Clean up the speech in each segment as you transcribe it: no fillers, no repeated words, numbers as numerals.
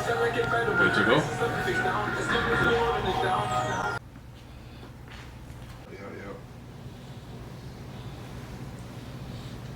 Good to go?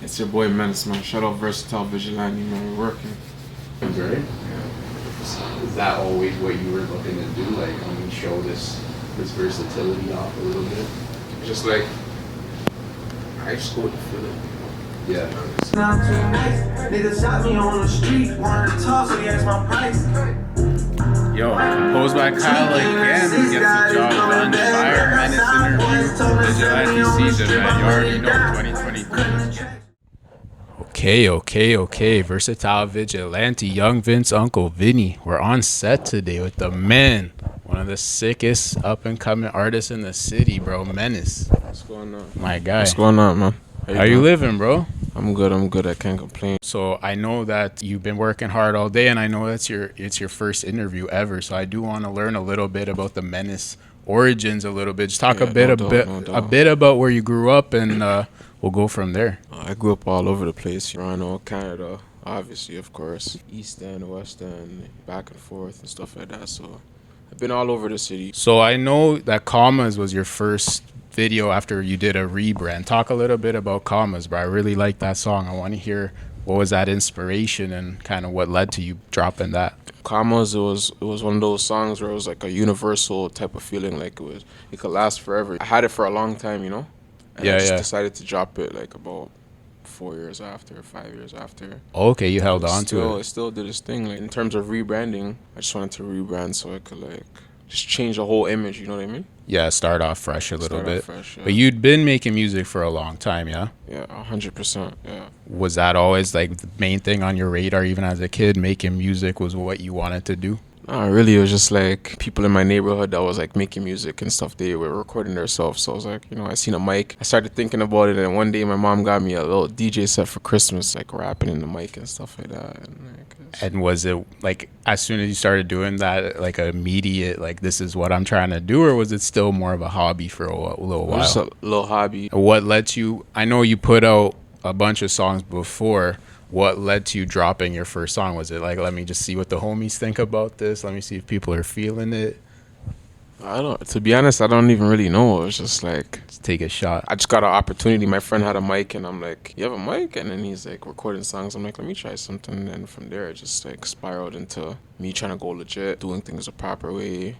It's your boy Mnnyyz, man. Shout out Versatile Vigilante, man. We're working. Great. Is that always what you were looking to do? Like, show this versatility off a little bit? Just like, I just go with the feeling. Yeah. Not too nice. Niggas shot me on the street, wanted to talk, so he asked my price. Yo, composed by Kyle again. Gets the job done. Fire Mnnyyz interview. Vigilante season, man. You already know 2023. Okay. Versatile Vigilante, Young Vince, Uncle Vinny. We're on set today with the man. One of the sickest up-and-coming artists in the city, bro. Mnnyyz. What's going on? My guy. What's going on, man? How you living, bro? I'm good. I can't complain. So I know that you've been working hard all day, and I know it's your first interview ever. So I do want to learn a little bit about the Mnnyyz origins a little bit. Just talk a bit about where you grew up, and we'll go from there. I grew up all over the place. Toronto, Canada, obviously, of course. East End, West End, back and forth and stuff like that. So I've been all over the city. So I know that Commas was your first video after you did a rebrand. Talk a little bit about Commas, bro. I really like that song. I want to hear what was that inspiration and kind of what led to you dropping that. Commas, it was one of those songs where it was like a universal type of feeling, like it could last forever. I had it for a long time, you know? And I just decided to drop it like about 5 years after. Okay, you held on to it. It still did its thing. Like in terms of rebranding, I just wanted to rebrand so I could like just change the whole image, you know what I mean? Yeah, start off fresh a little bit. Yeah. But you'd been making music for a long time, yeah? Yeah, 100%, yeah. Was that always like the main thing on your radar, even as a kid? Making music was what you wanted to do? Really, it was just like people in my neighborhood that was like making music and stuff. They were recording themselves. So I was like, I seen a mic. I started thinking about it, and one day my mom got me a little DJ set for Christmas, like rapping in the mic and stuff like that. And was it like as soon as you started doing that, like immediate, like this is what I'm trying to do, or was it still more of a hobby for a little while? Just a little hobby. What led you? I know you put out a bunch of songs before. What led to you dropping your first song? Was it like, let me just see what the homies think about this? Let me see if people are feeling it. To be honest, I don't even really know. It was just like, Just take a shot. I just got an opportunity. My friend had a mic, and I'm like, you have a mic? And then he's like recording songs. I'm like, let me try something. And from there, it just like spiraled into me trying to go legit, doing things the proper way,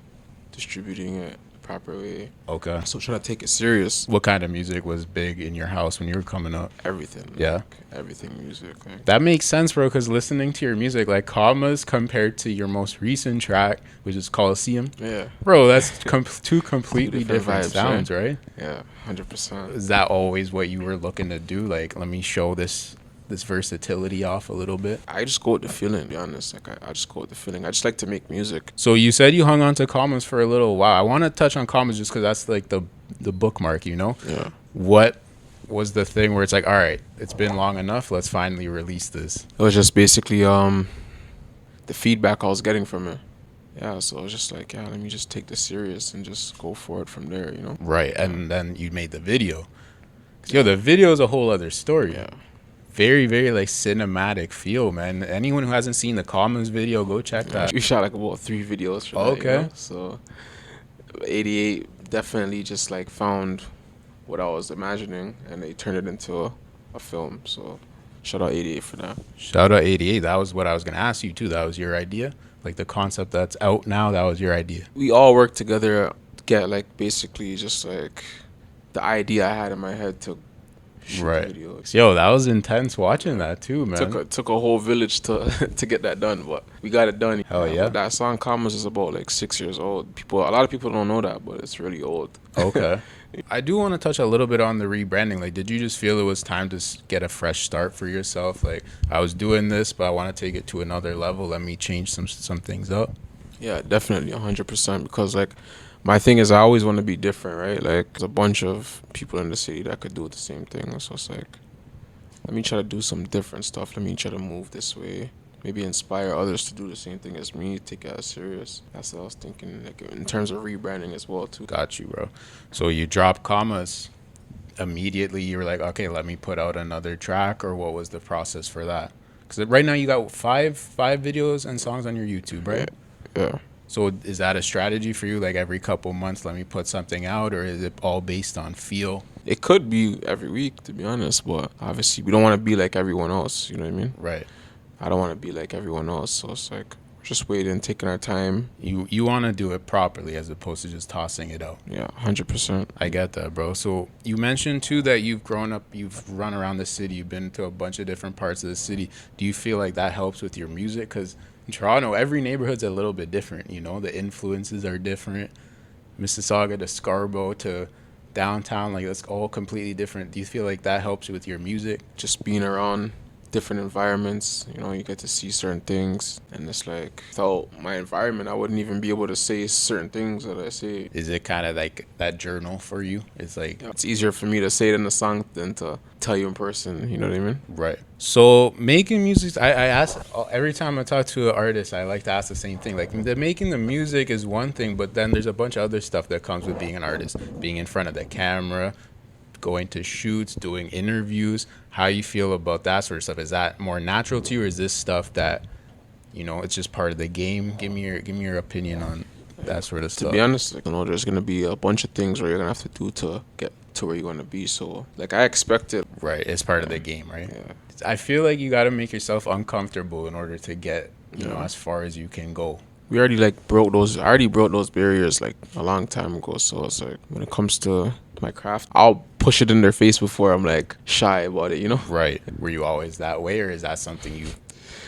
distributing it the proper way. Okay. So trying to take it serious. What kind of music was big in your house when you were coming up? Everything. Yeah. Like, everything music. Like. That makes sense, bro, because listening to your music, like Commas compared to your most recent track, which is Coliseum. Yeah. Bro, that's two completely different vibes, sounds, right? Yeah, 100%. Is that always what you were looking to do? Like, let me show this versatility off a little bit? I just go with the feeling, to be honest. Like, I just go with the feeling. I just like to make music. So you said you hung on to Commas for a little while. I want to touch on Commas just because that's like the bookmark, you know? Yeah. What was the thing where it's like, all right, it's been long enough, let's finally release this? It was just basically the feedback I was getting from it. Yeah, so it was just like, yeah, let me just take this serious and just go for it from there, you know? Right, and then you made the video. Yo, the video is a whole other story. Yeah. Very, very like cinematic feel, man. Anyone who hasn't seen the Commas video, go check that. We shot like about 3 videos for that, Okay. you know? So 88 definitely just like found what I was imagining, and they turned it into a film. So shout out 88 for that. Shout out 88. That was what I was going to ask you too. That was your idea? Like the concept that's out now, that was your idea? We all worked together to get like basically just like the idea I had in my head to shoot the video. Yo, that was intense watching that too, man. Took a whole village to to get that done, but we got it done. Hell yeah. That song Commas is about like 6 years old. A lot of people don't know that, but it's really old. Okay. I do want to touch a little bit on the rebranding. Like, did you just feel it was time to get a fresh start for yourself? Like, I was doing this, but I want to take it to another level. Let me change some things up. Yeah, definitely, 100%. Because like, my thing is I always want to be different, right? Like, there's a bunch of people in the city that could do the same thing. So it's like, let me try to do some different stuff. Let me try to move this way. Maybe inspire others to do the same thing as me, take it as serious. That's what I was thinking, like in terms of rebranding as well, too. Got you, bro. So you dropped Commas. Immediately, you were like, okay, let me put out another track, or what was the process for that? Because right now you got five videos and songs on your YouTube, right? Yeah. So is that a strategy for you? Like every couple months, let me put something out, or is it all based on feel? It could be every week, to be honest, but obviously we don't want to be like everyone else. You know what I mean? Right. I don't want to be like everyone else, so it's like we're just waiting, taking our time. You want to do it properly as opposed to just tossing it out. Yeah, 100%. I get that, bro. So you mentioned too that you've grown up, you've run around the city, you've been to a bunch of different parts of the city. Do you feel like that helps with your music? Because in Toronto, every neighborhood's a little bit different. You know, the influences are different. Mississauga to Scarborough to downtown, like that's all completely different. Do you feel like that helps you with your music? Just being around different environments, you know, you get to see certain things, and it's like without my environment I wouldn't even be able to say certain things that I say. Is it kind of like that journal for you? It's like It's easier for me to say it in a song than to tell you in person, you know what I mean? right. So making music, I ask every time I talk to an artist, I like to ask the same thing. Like making the music is one thing, but then there's a bunch of other stuff that comes with being an artist, being in front of the camera, going to shoots, doing interviews. How you feel about that sort of stuff? Is that more natural to you, or is this stuff that, you know, it's just part of the game? Give me your opinion on that sort of stuff. To be honest, like, you know, there's gonna be a bunch of things where you're gonna have to do to get to where you're gonna be. So like I expect it. Right, it's part of the game, right? Yeah. I feel like you got to make yourself uncomfortable in order to get, you know, as far as you can go. We already like broke those. I already broke those barriers like a long time ago. So it's like when it comes to my craft, I'll push it in their face before I'm like shy about it, you know? Right. Were you always that way, or is that something you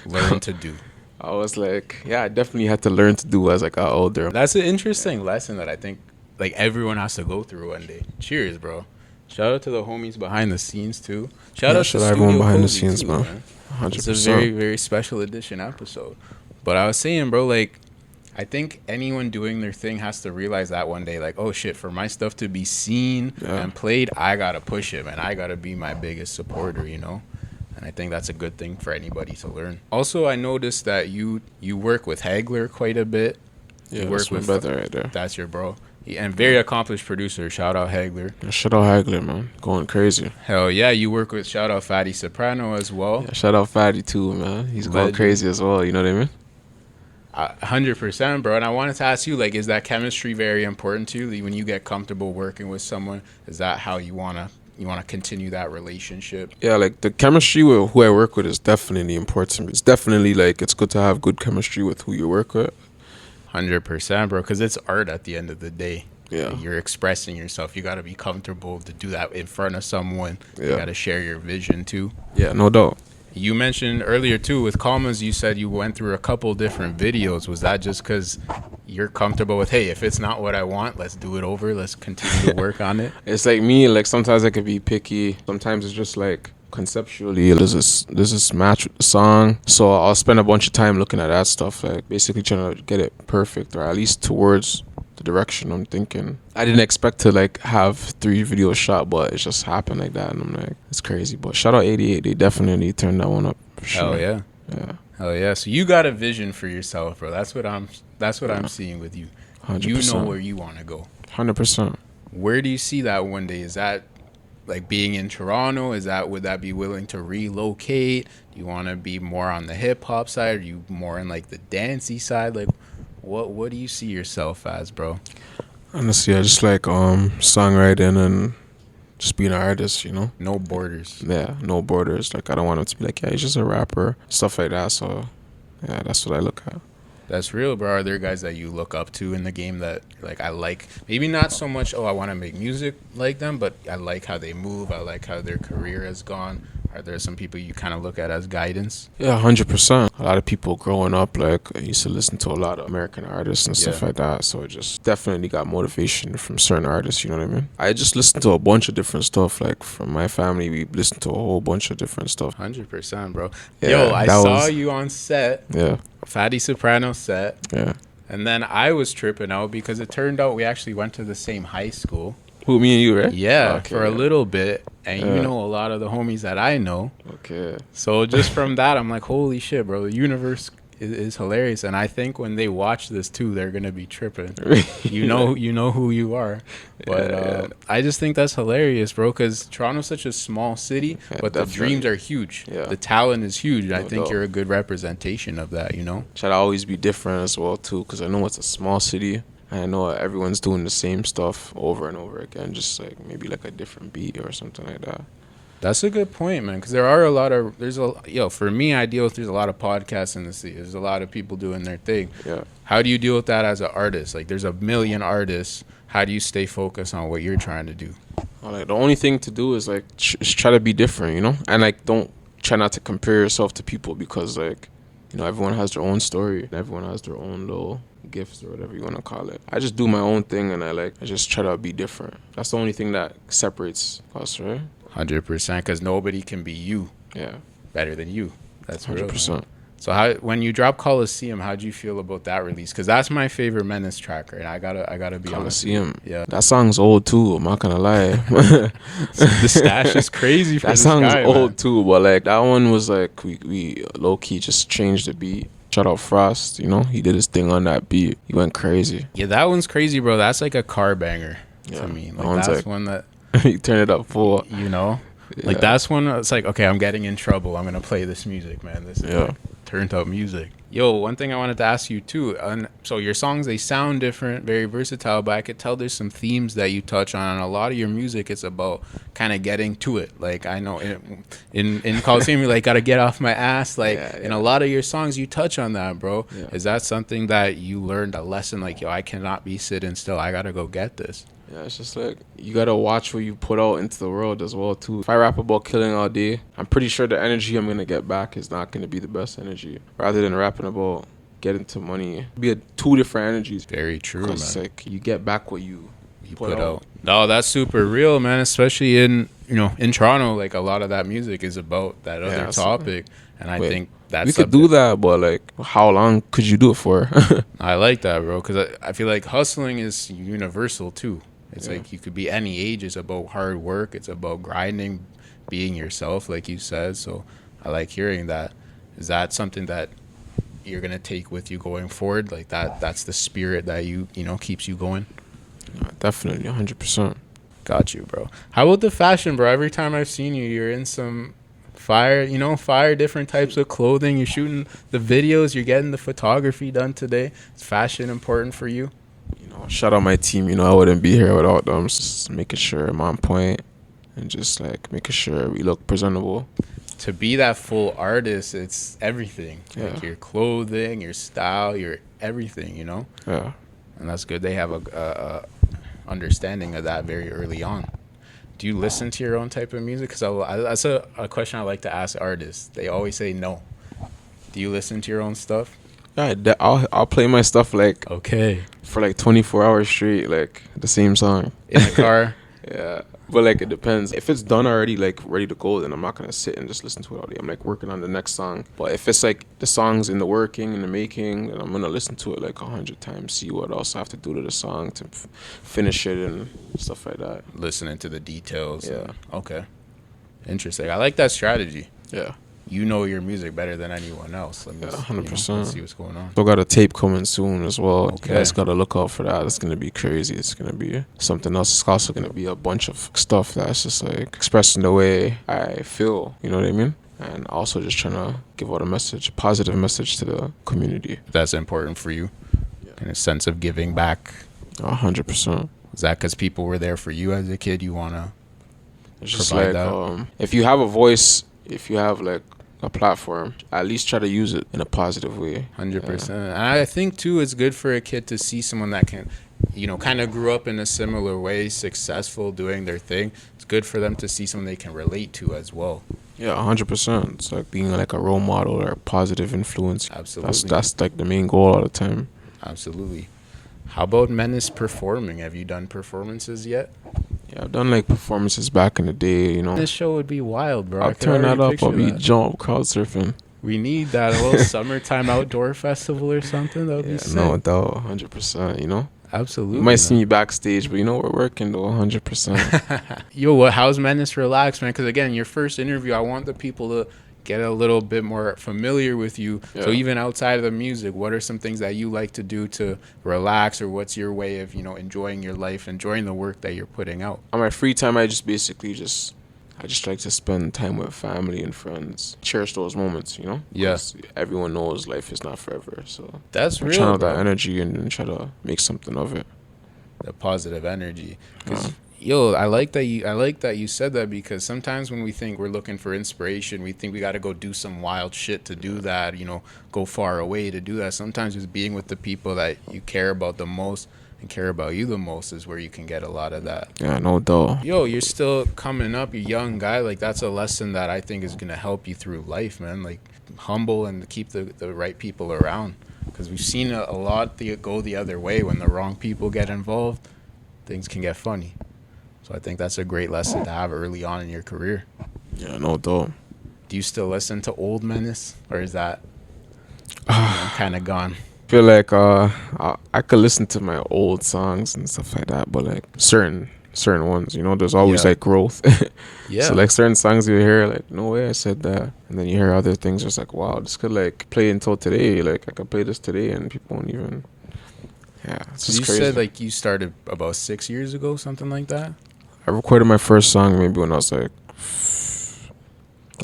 learned to do? I was like, yeah, I definitely had to learn to do as I got older. That's an interesting lesson that I think like everyone has to go through one day. Cheers, bro. Shout out to the homies behind the scenes too. Shout out to everyone Studio behind the Cozy scenes, too, man. 100%. It's a very, very special edition episode. But I was saying, bro, like, I think anyone doing their thing has to realize that one day, like, oh shit, for my stuff to be seen and played, I gotta push it, man. I gotta be my biggest supporter, you know? And I think that's a good thing for anybody to learn. Also, I noticed that you work with Hagler quite a bit. Yeah, you work that's my with brother right there. That's your bro. And very accomplished producer. Shout out Hagler. Yeah, shout out Hagler, man. Going crazy. Hell yeah, you work with shout out Fatty Soprano as well. Yeah, shout out Fatty too, man. He's going crazy as well, you know what I mean? 100%, bro. And I wanted to ask you, like, is that chemistry very important to you? When you get comfortable working with someone, is that how you wanna continue that relationship? Yeah, like the chemistry with who I work with is definitely important. It's definitely like it's good to have good chemistry with who you work with. 100%, bro, because it's art at the end of the day. Yeah. You're expressing yourself. You got to be comfortable to do that in front of someone. Yeah. You got to share your vision too. Yeah, no doubt. You mentioned earlier too with Commas, you said you went through a couple different videos. Was that just because you're comfortable with, hey, if it's not what I want, let's do it over. Let's continue to work on it. It's like me, like sometimes I could be picky. Sometimes it's just like conceptually does this match with the song, so I'll spend a bunch of time looking at that stuff, like basically trying to get it perfect, or at least towards the direction I'm thinking. I didn't expect to like have 3 videos shot, but it just happened like that, and I'm like, it's crazy. But shout out 88, they definitely turned that one up for sure. Hell yeah. Hell yeah. So you got a vision for yourself, bro. That's what I'm seeing with you. 100%. You know where you want to go. 100%. Where do you see that one day? Is that like being in Toronto? Would that be willing to relocate? Do you want to be more on the hip hop side? Are you more in like the dancey side? Like what do you see yourself as, bro? Honestly, I just like songwriting and just being an artist, you know? No borders. Yeah, no borders. Like I don't want it to be like, yeah, he's just a rapper, stuff like that. So yeah, that's what I look at. That's real, bro. Are there guys that you look up to in the game that like I like? Maybe not so much, I want to make music like them, but I like how they move. I like how their career has gone. Are there some people you kind of look at as guidance? Yeah, 100%. A lot of people growing up, like I used to listen to a lot of American artists and stuff like that. So it just definitely got motivation from certain artists, you know what I mean? I just listened to a bunch of different stuff. Like from my family, we listened to a whole bunch of different stuff. 100%, bro. Yeah, yo, I saw you on set. Yeah. Fatty Soprano set. Yeah. And then I was tripping out because it turned out we actually went to the same high school. Who, me and you, right? Yeah, Okay, for a little bit. And you know a lot of the homies that I know. Okay. So just from that, I'm like, holy shit, bro. The universe is hilarious, and I think when they watch this too, they're gonna be tripping. You know who you are, but I just think that's hilarious, bro. Because Toronto's such a small city, but the dreams are huge. Yeah. The talent is huge. And I think you're a good representation of that. You know, try to always be different as well too, because I know it's a small city. And I know everyone's doing the same stuff over and over again, just like maybe like a different beat or something like that. That's a good point, man, because there are for me, I deal with, there's a lot of podcasts in the city. There's a lot of people doing their thing. Yeah. How do you deal with that as an artist? Like, there's a million artists. How do you stay focused on what you're trying to do? Like, the only thing to do is, like, try to be different, you know? And, like, don't try not to compare yourself to people because, like, you know, everyone has their own story. Everyone has their own little gifts or whatever you want to call it. I just do my own thing and I just try to be different. That's the only thing that separates us, right? 100%, because nobody can be you. Yeah. Better than you. That's 100%. Real, so when you drop Coliseum, how'd you feel about that release? Because that's my favorite Mnnyyz track, right? I gotta be Coliseum. Honest. Yeah. That song's old too. I'm not gonna lie. The stash is crazy for that this song's guy, old man. Too, but like that one was like we low key just changed the beat. Shout out Frost, you know, he did his thing on that beat. He went crazy. Yeah, that one's crazy, bro. That's like a car banger to me. Like, that's one that you turn it up full. You know, like that's one. It's like, okay, I'm getting in trouble. I'm gonna play this music, man. This is like turned up music. Yo, one thing I wanted to ask you too. So your songs, they sound different, very versatile, but I could tell there's some themes that you touch on. And a lot of your music is about kind of getting to it. Like I know in Coliseum, you like gotta get off my ass. Like in a lot of your songs, you touch on that, bro. Yeah. Is that something that you learned a lesson? Like, yo, I cannot be sitting still. I gotta go get this. Yeah, it's just like you gotta watch what you put out into the world as well too. If I rap about killing all day, I'm pretty sure the energy I'm gonna get back is not gonna be the best energy. Rather than rapping about getting to money, be two different energies. Very true, man. It's like you get back what you put out. No, that's super real, man. Especially in Toronto, like a lot of that music is about that other topic, and I think that's we could do that, but like, how long could you do it for? I like that, bro, because I feel like hustling is universal too. It's like you could be any age. It's about hard work. It's about grinding, being yourself, like you said. So I like hearing that. Is that something that you're gonna take with you going forward? Like that's the spirit that you keeps you going? Definitely, 100%. Got you, bro. How about the fashion, bro? Every time I've seen you, you're in some fire different types of clothing. You're shooting the videos. You're getting the photography done today. Is fashion important for you? Shout out my team. I wouldn't be here without them. Just making sure I'm on point and just like making sure we look presentable. To be that full artist, it's everything. Like your clothing, your style, your everything. Yeah. And that's good. They have a understanding of that very early on. Do you listen to your own type of music? Because that's a question I like to ask artists. They always say no. Do you listen to your own stuff? Yeah, I'll play my stuff like for like 24 hours straight, like the same song in the car. Yeah, but like it depends. If it's done already, like ready to go, then I'm not gonna sit and just listen to it all day. I'm like working on the next song. But if it's like the song's in the working, in the making, then I'm gonna listen to it like 100 times, see what else I have to do to the song to finish it and stuff like that. Listening to the details. Yeah. Okay. Interesting. I like that strategy. Yeah. You know your music better than anyone else. 100%. Let's see what's going on. Still got a tape coming soon as well. Okay. You guys got to look out for that. It's going to be crazy. It's going to be something else. It's also going to be a bunch of stuff that's just like expressing the way I feel. You know what I mean? And also just trying to give out a positive message to the community. That's important for you? Yeah. In a sense of giving back? 100%. Is that because people were there for you as a kid? You want to provide that? If you have a voice, if you have like a platform, at least try to use it in a positive way. 100%. And I think too, it's good for a kid to see someone that can, kind of grew up in a similar way, successful, doing their thing. It's good for them to see someone they can relate to as well. Yeah, 100%. It's like being like a role model or a positive influence. Absolutely. That's like the main goal all the time. Absolutely. How about Mnnyyz performing? Have you done performances yet? Yeah, I've done like performances back in the day, This show would be wild, bro. I'll turn that up. I'll be jump crowd surfing. We need that a little summertime outdoor festival or something. That would be sick. No doubt, 100%. Absolutely. You might see me backstage, but we're working though, 100%. Yo, how's Mnnyyz relaxed, man? Because again, your first interview, I want the people to get a little bit more familiar with you. Yeah. So even outside of the music, what are some things that you like to do to relax, or what's your way of, enjoying your life, enjoying the work that you're putting out? On my free time, I just like to spend time with family and friends. Cherish those moments, Yeah. 'Cause everyone knows life is not forever. So That's real, channel bro. that energy and try to make something of it. The positive energy. 'Cause, I like that you said that, because sometimes when we think we're looking for inspiration, we think we got to go do some wild shit to do that, go far away to do that. Sometimes just being with the people that you care about the most and care about you the most is where you can get a lot of that. Yeah, no doubt. You're still coming up, you're a young guy. Like, that's a lesson that I think is going to help you through life, man. Like, humble and keep the right people around, because we've seen a lot go the other way. When the wrong people get involved, things can get funny. So I think that's a great lesson to have early on in your career. Yeah, no doubt. Do you still listen to old Mnnyyz, or is that kind of gone? I feel like I could listen to my old songs and stuff like that, but like certain ones, there's always Yeah. like growth. Yeah. So like certain songs you hear, like, no way I said that, and then you hear other things just like, wow, this could like play until today. Like I could play this today and people won't even. Yeah, it's So just you crazy. said like you started about 6 years ago, something like that? I recorded my first song maybe when I was like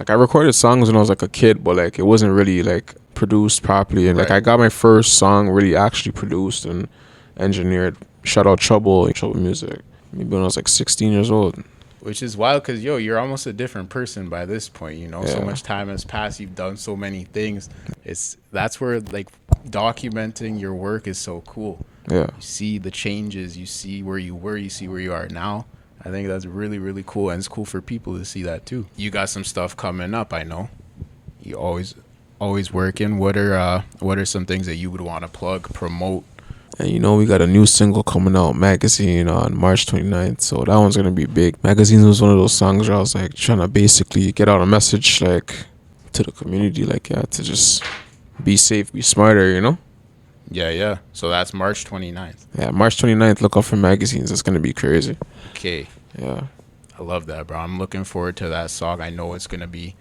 I recorded songs when I was like a kid, but like it wasn't really like produced properly, and like Right. I got my first song really actually produced and engineered. Shout out Trouble Music. Maybe when I was like 16 years old. Which is wild, because you're almost a different person by this point. So Yeah. much time has passed. You've done so many things. That's where like documenting your work is so cool. Yeah. You see the changes. You see where you were. You see where you are now. I think that's really, really cool, and it's cool for people to see that too. You got some stuff coming up, I know. You always working. What are some things that you would want to plug, promote? And we got a new single coming out, Magazine, on March 29th. So that one's gonna be big. Magazine was one of those songs where I was like trying to basically get out a message like to the community, like to just be safe, be smarter, Yeah. So that's March 29th. Yeah, March 29th, look out for Magazines. It's gonna be crazy. Okay. Yeah. I love that, bro. I'm looking forward to that song. I know it's gonna be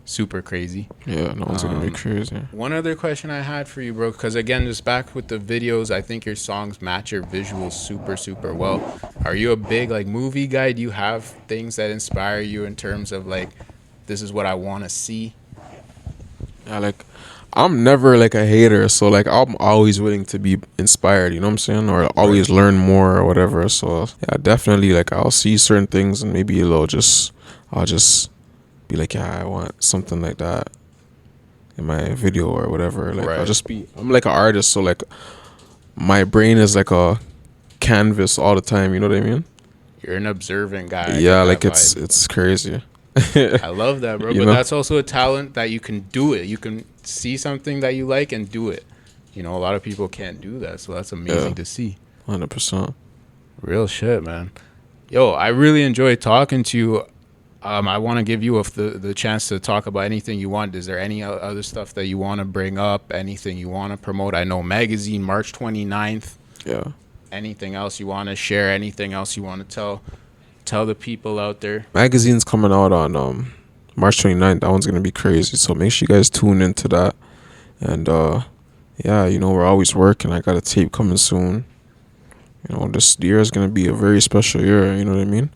super crazy. Yeah, no one's gonna be crazy. One other question I had for you, bro, because again, just back with the videos, I think your songs match your visuals super, super well. Are you a big like movie guy? Do you have things that inspire you in terms of like, this is what I want to see? Yeah, like I'm never like a hater, so like I'm always willing to be inspired, you know what I'm saying? Or always learn more or whatever. So yeah, definitely like I'll see certain things and maybe I'll just be like, yeah, I want something like that in my video or whatever. Like Right. I'm like an artist, so like my brain is like a canvas all the time, you know what I mean? You're an observant guy. I Yeah, get like that it's vibe. crazy. I love that, bro. You But know? that's also a talent that you can do it. You can see something that you like and do it. A lot of people can't do that, so that's amazing Yeah. to see. 100%. Real shit, man. Yo, I really enjoyed talking to you. I want to give you the chance to talk about anything you want. Is there any other stuff that you want to bring up? Anything you want to promote? I know Magazine, March 29th. Yeah. Anything else you want to share? Anything else you want to tell the people out there? Magazine's coming out on March 29th. That one's gonna be crazy. So make sure you guys tune into that. And yeah, we're always working. I got a tape coming soon. This year is gonna be a very special year, you know what I mean?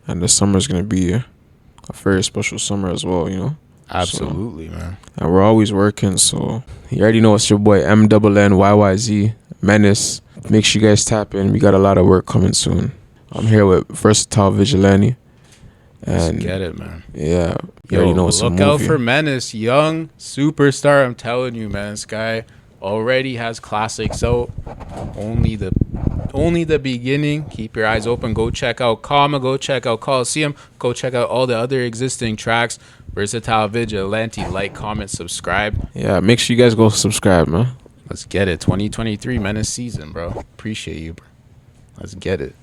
And this summer is gonna be a very special summer as well, Absolutely, man. And we're always working, so you already know it's your boy MNNYYZ Mnnyyz. Make sure you guys tap in. We got a lot of work coming soon. I'm here with Versatile Vigilante. Let's And get it, man. yeah, you Yo, already know it's a look movie. out for Mnnyyz, young superstar. I'm telling you, man, this guy already has classics out. Only the beginning. Keep your eyes open. Go check out Karma. Go check out Coliseum. Go check out all the other existing tracks. Versatile Vigilante. Like, comment, subscribe. Yeah, make sure you guys go subscribe, man. Let's get it. 2023 Mnnyyz season, bro. Appreciate you, bro. Let's get it.